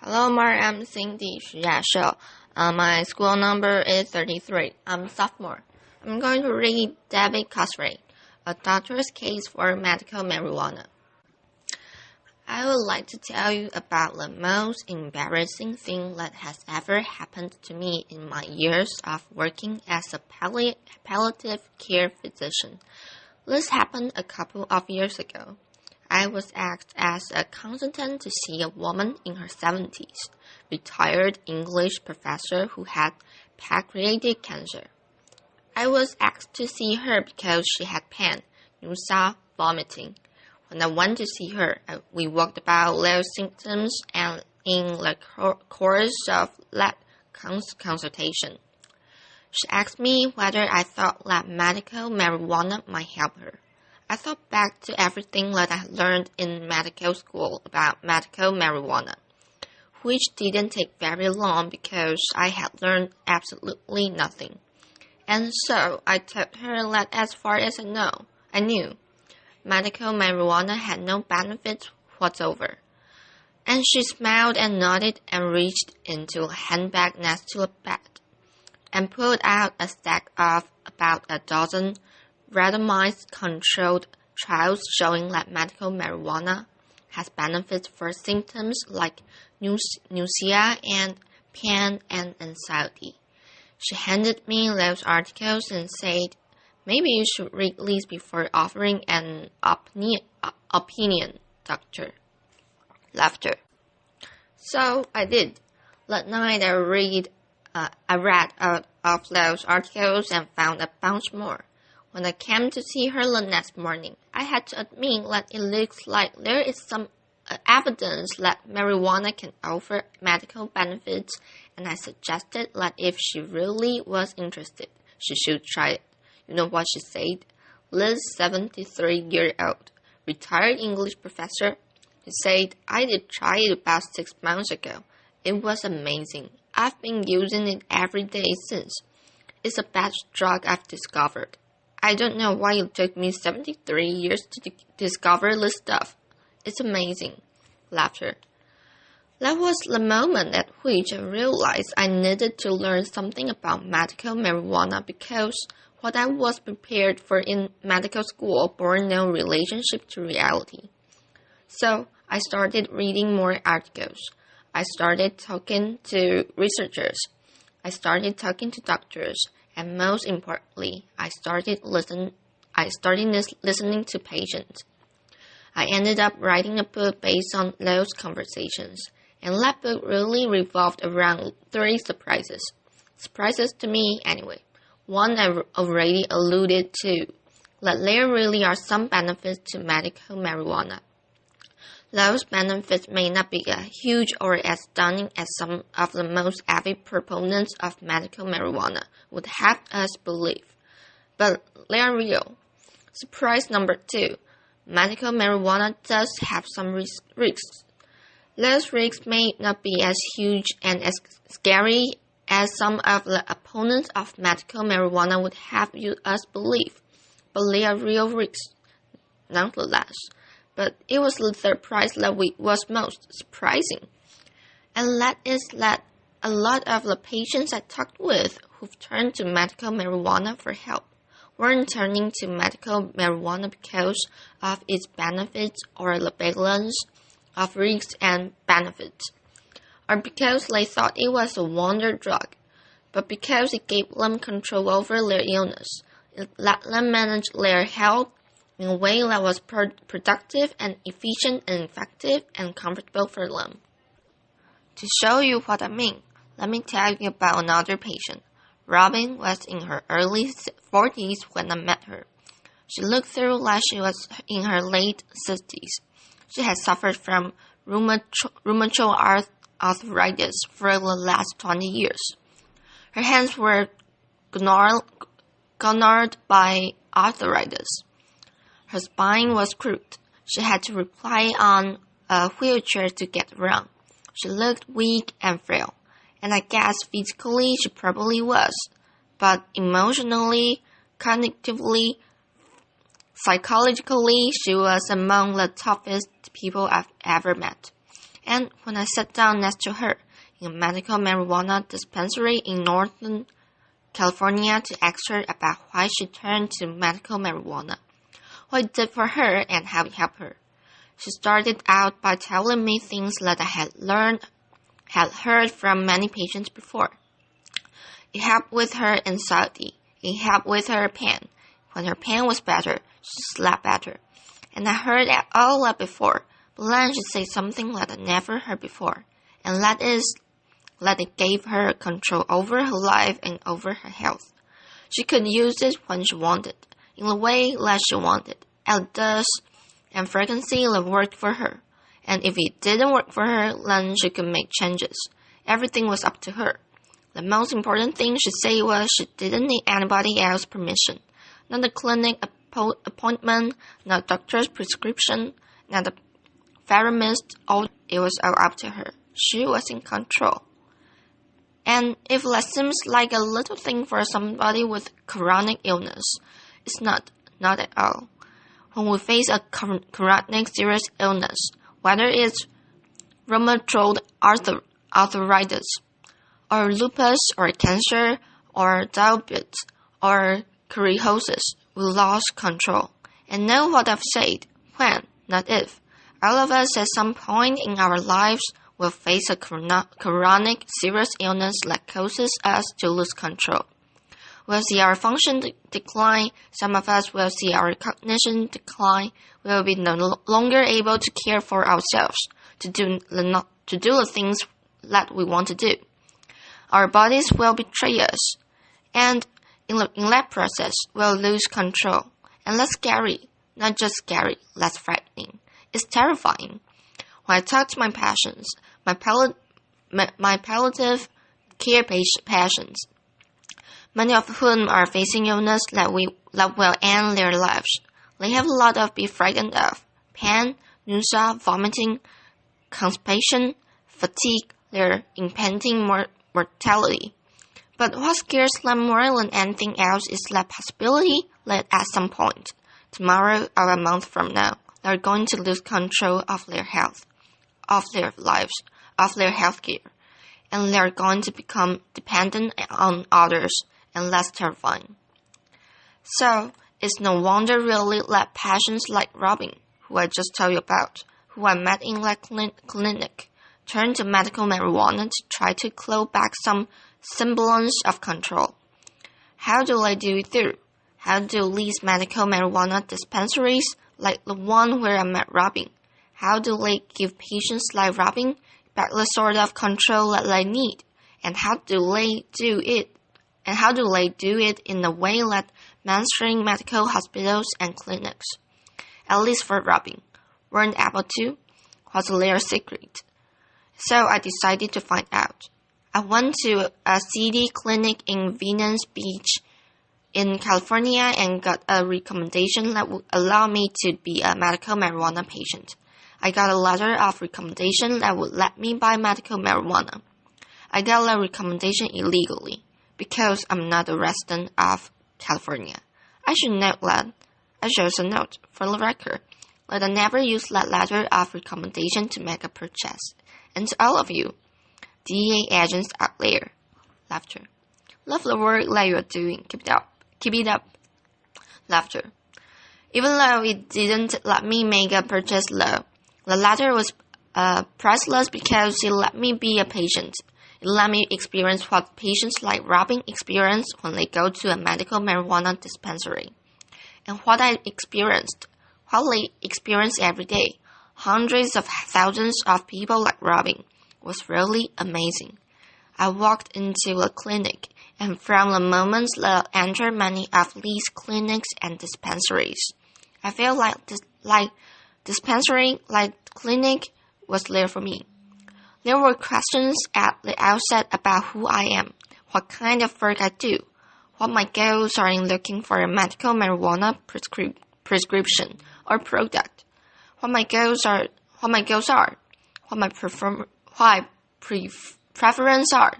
Hello, Mark. I'm Cindy Xu Yashou. My school number is 33. I'm a sophomore. I'm going to read David Casarett, A Doctor's Case for Medical Marijuana. I would like to tell you about the most embarrassing thing that has ever happened to me in my years of working as a palliative care physician. This happened a couple of years ago. I was asked as a consultant to see a woman in her 70s, retired English professor who had pancreatic cancer. I was asked to see her because she had pain, nausea, vomiting. When I went to see her, we talked about those symptoms and in the course of that consultation, she asked me whether I thought that medical marijuana might help her. I thought back to everything that I learned in medical school about medical marijuana, which didn't take very long because I had learned absolutely nothing. And so I told her that as far as I knew, medical marijuana had no benefits whatsoever. And she smiled and nodded and reached into a handbag next to the bed and pulled out a stack of about a dozen randomized controlled trials showing that medical marijuana has benefits for symptoms like nausea and pain and anxiety. She handed me those articles and said, "Maybe you should read these before offering an opinion, doctor." Laughter. So I did. That night I read out of those articles and found a bunch more. When I came to see her the next morning, I had to admit that it looks like there is some evidence that marijuana can offer medical benefits, and I suggested that if she really was interested, she should try it. You know what she said? This 73-year-old retired English professor, she said, "I did try it about 6 months ago. It was amazing. I've been using it every day since. It's the best drug I've discovered. I don't know why it took me 73 years to discover this stuff. It's amazing." Laughter. That was the moment at which I realized I needed to learn something about medical marijuana because what I was prepared for in medical school bore no relationship to reality. So I started reading more articles. I started talking to researchers. I started talking to doctors. And most importantly, I started listening to patients. I ended up writing a book based on those conversations, and that book really revolved around 3 surprises. Surprises to me, anyway. One I already alluded to, that there really are some benefits to medical marijuana. Those benefits may not be as huge or as stunning as some of the most avid proponents of medical marijuana would have us believe, but they are real. Surprise number 2, medical marijuana does have some risks. Those risks may not be as huge and as scary as some of the opponents of medical marijuana would have us believe, but they are real risks nonetheless. But it was the surprise that was most surprising. And that is that a lot of the patients I talked with who've turned to medical marijuana for help weren't turning to medical marijuana because of its benefits or the balance of risks and benefits, or because they thought it was a wonder drug, but because it gave them control over their illness. It let them manage their health in a way that was productive and efficient and effective and comfortable for them. To show you what I mean, let me tell you about another patient. Robin was in her early 40s when I met her. She looked through like she was in her late 60s. She had suffered from rheumatoid arthritis for the last 20 years. Her hands were gnarled by arthritis. Her spine was crooked. She had to rely on a wheelchair to get around. She looked weak and frail, and I guess physically she probably was, but emotionally, cognitively, psychologically, she was among the toughest people I've ever met. And when I sat down next to her in a medical marijuana dispensary in Northern California to ask her about why she turned to medical marijuana, what it did for her, and how it helped her, she started out by telling me things that I had heard from many patients before. It helped with her anxiety. It helped with her pain. When her pain was better, she slept better. And I heard all that before, but then she said something that I never heard before, and that is that it gave her control over her life and over her health. She could use it when she wanted, in the way that she wanted, at dose and frequency that worked for her. And if it didn't work for her, then she could make changes. Everything was up to her. The most important thing she said was she didn't need anybody else's permission. Not a clinic appointment, not a doctor's prescription, not a pharmacist. It was all up to her. She was in control. And if that seems like a little thing for somebody with chronic illness, it's not at all. When we face a chronic serious illness, whether it's rheumatoid arthritis, or lupus, or cancer, or diabetes, or cirrhosis, we lost control. And know what I've said, when, not if. All of us at some point in our lives will face a chronic serious illness that causes us to lose control. We'll see our function decline. Some of us will see our cognition decline. We will be no longer able to care for ourselves, to do the things that we want to do. Our bodies will betray us, and in that process, we'll lose control. And that's scary. Not just scary, that's frightening. It's terrifying. When I talk to my patients, my palliative care patients, many of whom are facing illness that will end their lives, they have a lot to be frightened of: pain, nausea, vomiting, constipation, fatigue, their impending mortality. But what scares them more than anything else is the possibility that at some point, tomorrow or a month from now, they're going to lose control of their health, of their lives, of their healthcare, and they're going to become dependent on others, and that's terrifying. So, it's no wonder really that patients like Robin, who I just told you about, who I met in that clinic, turned to medical marijuana to try to claw back some semblance of control. How do they do it through? How do these medical marijuana dispensaries, like the one where I met Robin, how do they give patients like Robin back the sort of control that they need? And how do they do it? And how do they do it in a way that mainstream medical hospitals and clinics, at least for Robin, weren't able to? Was their secret? So I decided to find out. I went to a city clinic in Venice Beach in California and got a recommendation that would allow me to be a medical marijuana patient. I got a letter of recommendation that would let me buy medical marijuana. I got a recommendation illegally because I'm not a resident of California. I should also note, for the record, that I never used that letter of recommendation to make a purchase. And to all of you, DEA agents out there, laughter. Love the work that you are doing. Keep it up. Keep it up. Laughter. Even though it didn't let me make a purchase though, the letter was priceless because it let me be a patient. It let me experience what patients like Robin experience when they go to a medical marijuana dispensary. And what I experienced, what they experience every day, hundreds of thousands of people like Robin, was really amazing. I walked into a clinic, and from the moment that I entered many of these clinics and dispensaries, I felt like dispensary, like clinic, was there for me. There were questions at the outset about who I am, what kind of work I do, what my goals are in looking for a medical marijuana prescription or product, what my preferences are,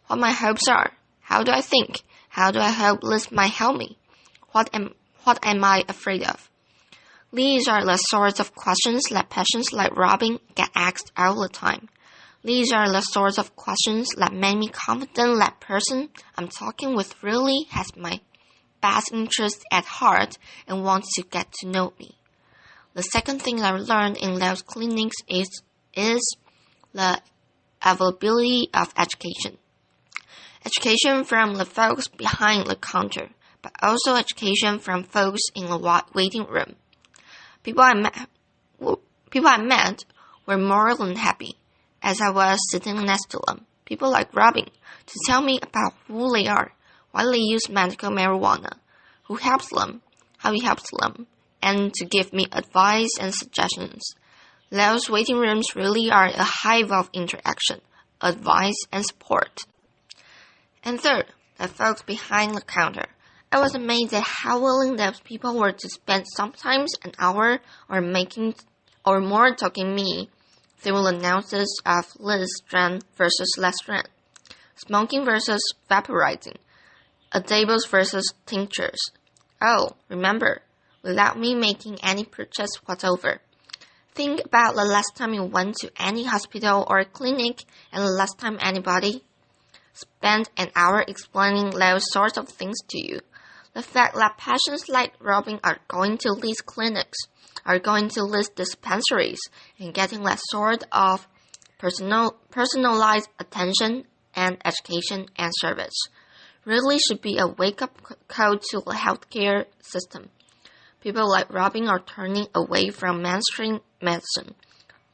what my hopes are, how do I think, how do I hope this might help me, what am I afraid of. These are the sorts of questions that patients like Robin get asked all the time. These are the sorts of questions that make me confident that person I'm talking with really has my best interest at heart and wants to get to know me. The second thing I learned in those clinics is the availability of education. Education from the folks behind the counter, but also education from folks in the waiting room. People I met were more than happy, as I was sitting next to them, people like Robin, to tell me about who they are, why they use medical marijuana, who helps them, how he helps them, and to give me advice and suggestions. Those waiting rooms really are a hive of interaction, advice, and support. And third, the folks behind the counter. I was amazed at how willing those people were to spend sometimes an hour or more talking me through the analysis of this strand versus that strand, smoking versus vaporizing, edibles versus tinctures. Oh, remember, without me making any purchase whatsoever. Think about the last time you went to any hospital or clinic and the last time anybody spent an hour explaining those sorts of things to you. The fact that patients like Robin are going to these clinics, are going to these dispensaries, and getting that sort of personalized attention and education and service really should be a wake-up call to the healthcare system. People like Robin are turning away from mainstream medicine,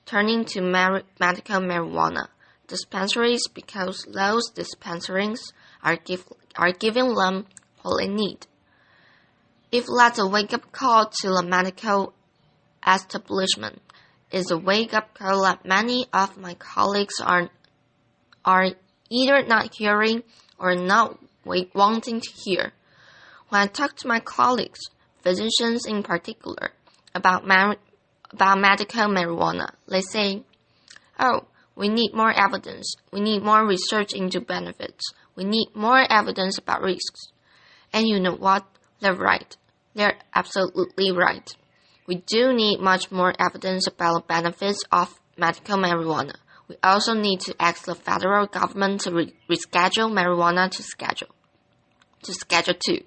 turning to medical marijuana dispensaries because those dispensaries are giving them what they need. If that's a wake-up call to the medical establishment, is a wake-up call that many of my colleagues are either not hearing or not wanting to hear. When I talk to my colleagues, physicians in particular, about medical marijuana, they say, "Oh, we need more evidence. We need more research into benefits. We need more evidence about risks." And you know what? They're right. They're absolutely right. We do need much more evidence about the benefits of medical marijuana. We also need to ask the federal government to reschedule marijuana to Schedule 2,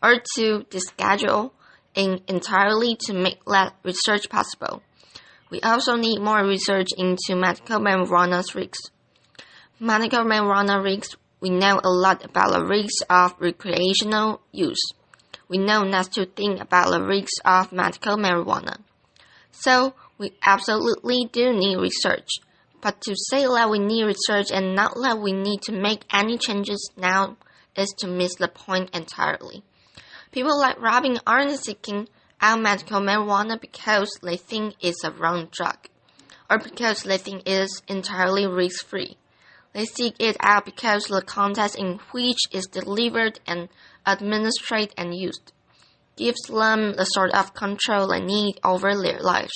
or to deschedule entirely to make that research possible. We also need more research into medical marijuana's risks. Medical marijuana risks, we know a lot about the risks of recreational use. We know not to think about the risks of medical marijuana. So, we absolutely do need research. But to say that we need research and not that we need to make any changes now is to miss the point entirely. People like Robin aren't seeking out medical marijuana because they think it's a wrong drug, or because they think it is entirely risk-free. They seek it out because the context in which it's delivered and administered and used gives them the sort of control they need over their lives.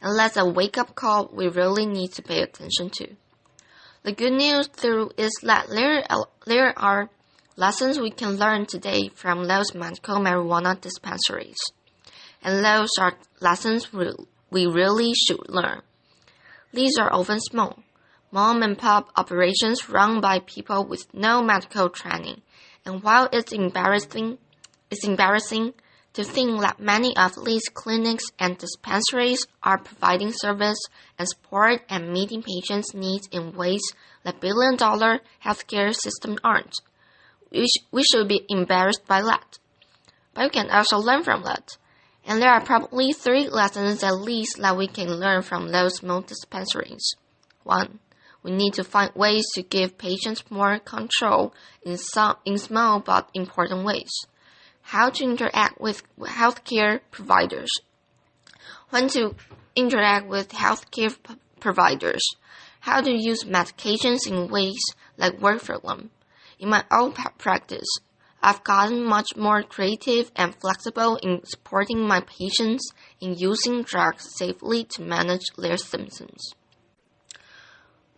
And that's a wake-up call we really need to pay attention to. The good news, though, is that there are lessons we can learn today from those medical marijuana dispensaries. And those are lessons we really should learn. These are often small, mom-and-pop operations run by people with no medical training. And while it's embarrassing to think that many of these clinics and dispensaries are providing service and support and meeting patients' needs in ways that billion-dollar healthcare systems aren't. We should be embarrassed by that. But we can also learn from that. And there are probably 3 lessons at least that we can learn from those small dispensaries. 1. We need to find ways to give patients more control in small but important ways. How to interact with healthcare providers. When to interact with healthcare providers. How to use medications in ways that work for them. In my own practice, I've gotten much more creative and flexible in supporting my patients in using drugs safely to manage their symptoms.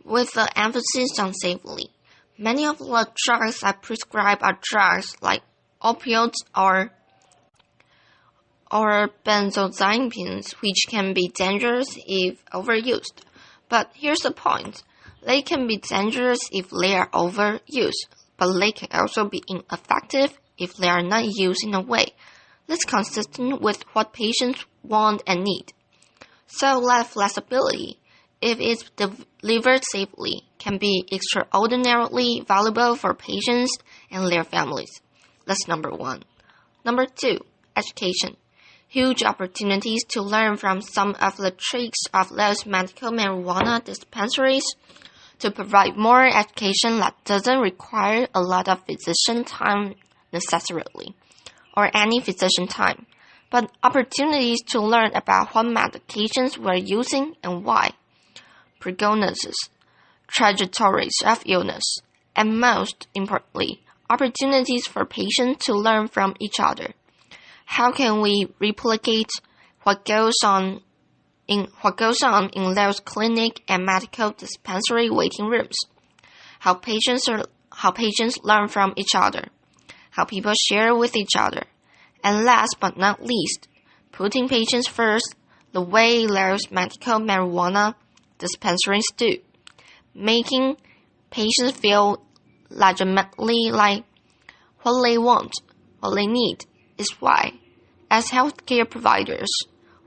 With the emphasis on safely, many of the drugs I prescribe are drugs like opioids or or benzodiazepines, which can be dangerous if overused. But here's the point. They can be dangerous if they are overused, but they can also be ineffective if they are not used in a way that's consistent with what patients want and need. So that flexibility, if it's delivered safely, can be extraordinarily valuable for patients and their families. That's number one. Number two, education. Huge opportunities to learn from some of the tricks of those medical marijuana dispensaries to provide more education that doesn't require a lot of physician time necessarily, or any physician time, but opportunities to learn about what medications we're using and why, prognosis, trajectories of illness, and most importantly, opportunities for patients to learn from each other. How can we replicate what goes on in those clinic and medical dispensary waiting rooms? How patients learn from each other, how people share with each other, and last but not least, putting patients first the way those medical marijuana dispensaries do, making patients feel legitimately like what they want, what they need, is why, as healthcare providers,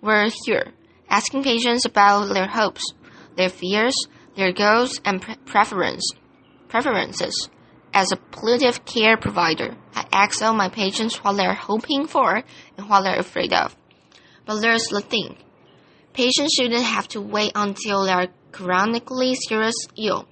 we're here asking patients about their hopes, their fears, their goals, and preferences. As a palliative care provider, I ask all my patients what they're hoping for and what they're afraid of. But there's the thing. Patients shouldn't have to wait until they're chronically seriously ill,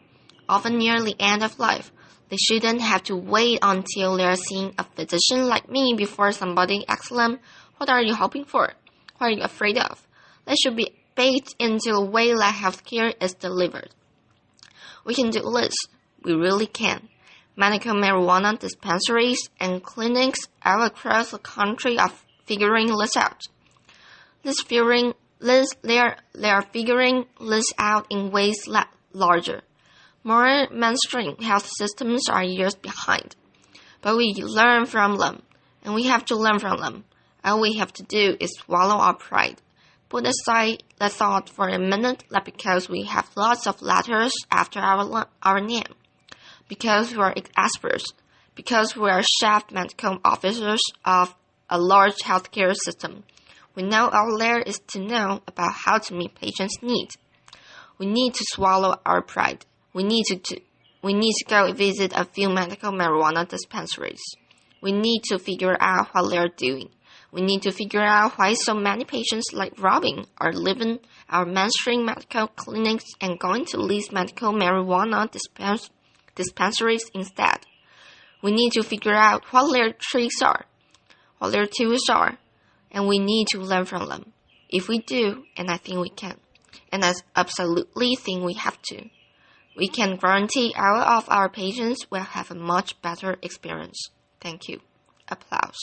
often near the end of life. They shouldn't have to wait until they're seeing a physician like me before somebody asks them, what are you hoping for? What are you afraid of? They should be baked into the way that healthcare is delivered. We can do this. We really can. Medical marijuana dispensaries and clinics all across the country are figuring this out. They are figuring this out in ways that larger. More mainstream health systems are years behind, but we learn from them, and we have to learn from them. All we have to do is swallow our pride. Put aside the thought for a minute that because we have lots of letters after our name, because we are experts, because we are chief medical officers of a large healthcare system, we know all there is to know about how to meet patients' needs. We need to swallow our pride. We need to go visit a few medical marijuana dispensaries. We need to figure out what they're doing. We need to figure out why so many patients like Robin are leaving our mainstream medical clinics and going to these medical marijuana dispensaries instead. We need to figure out what their tricks are, what their tools are, and we need to learn from them. If we do, and I think we can, and I absolutely think we have to, we can guarantee all of our patients will have a much better experience. Thank you. Applause.